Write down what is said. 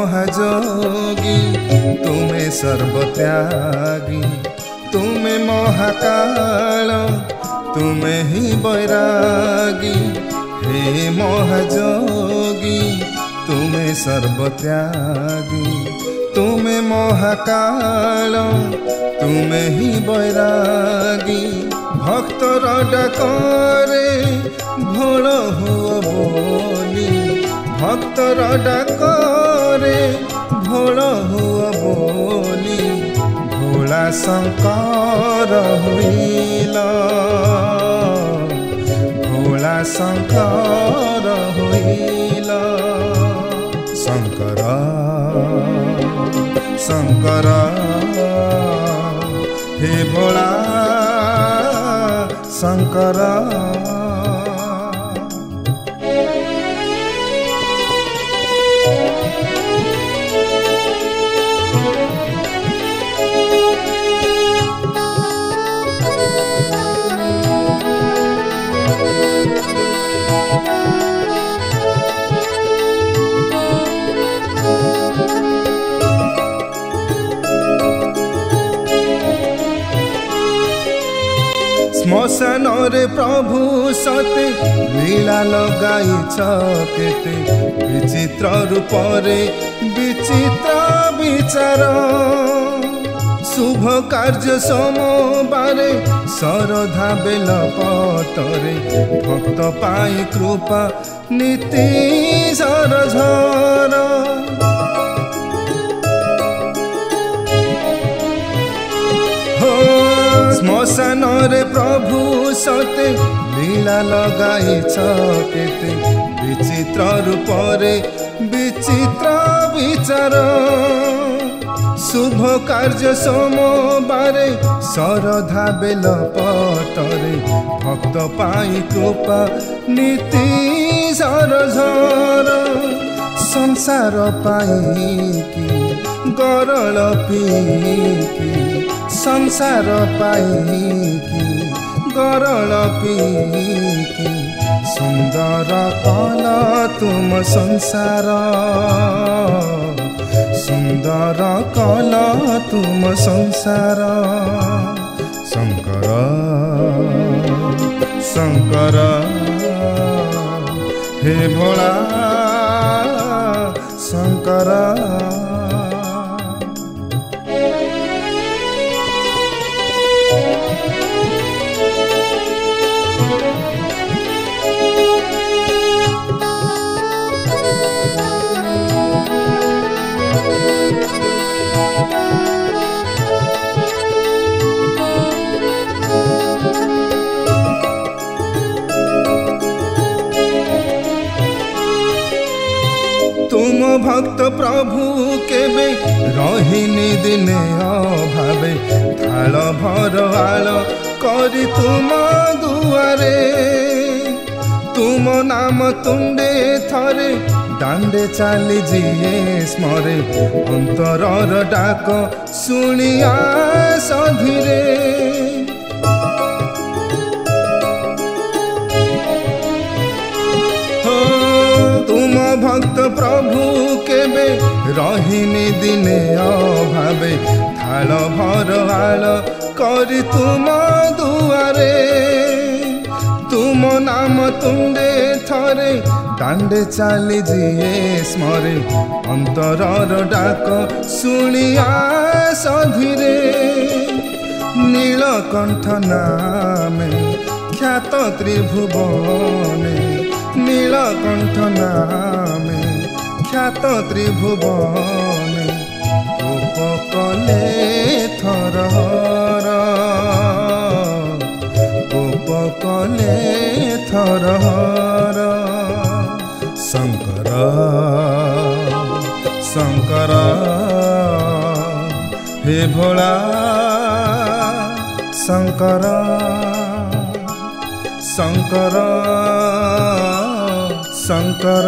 महाजोगी तुम्हें सर्वत्यागी, तुम्हें महाकाल तुम्हें ही बैरागी। हे महाजोगी तुम्हें सर्वत्यागी, तुम्हें महाकाल तुम्हें ही बैरागी। भक्तर डाकरे भोल हुआ बोली, भक्तर डाकरे भोल हुआ बोली। भोला शंकर हुइला, भोला शंकर हुइला। शंकर शंकर हे भोला शंकर। श्मशान रे प्रभु सते लीला लगाइछ केते। विचित्र रूप रे विचित्र विचार, शुभ कार्य सोमवारे सरधा बेल पतरे। भक्त पाई कृपा नीति सरझर। श्मशान रे प्रभु सते लीला लगाइछ केते। विचित्र रूप रे विचित्र विचार, शुभ कार्य सोमवारे सरधा बेल पतरे। भक्त पाई कृपा नीति सरझर। संसार पाइकी गरल पीकी, संसार पाइकी गरल पीकी। सुंदर कल तुम संसार, सुंदर कल तुम संसार। शंकर शंकर हे भोला शंकर। तुम भक्त प्रभु केबे रहिनी दिने अभावे। थाल भर आल करी तुम दुआरे। तुम नाम तुंडे थरे दांडे चाली जिए स्मरे। अंतरर डाक शुणिया सधीरे। तुम भक्त प्रभु केबे रहिनी दिने अभावे। थाल भर आल करी तुम दुआरे। तुम नाम तुंडे थरे दांडे चाली जिए स्मरे। अंतरर डाक शुणिया सधीरे। नीलकंठ नामे ख्यात त्रिभुवने। नीलकंठ नामे ख्यात त्रिभुवने। कोप कले थरहर, कोप कले थरहर। शंकर शंकर हे भोला शंकर शंकर शंकर।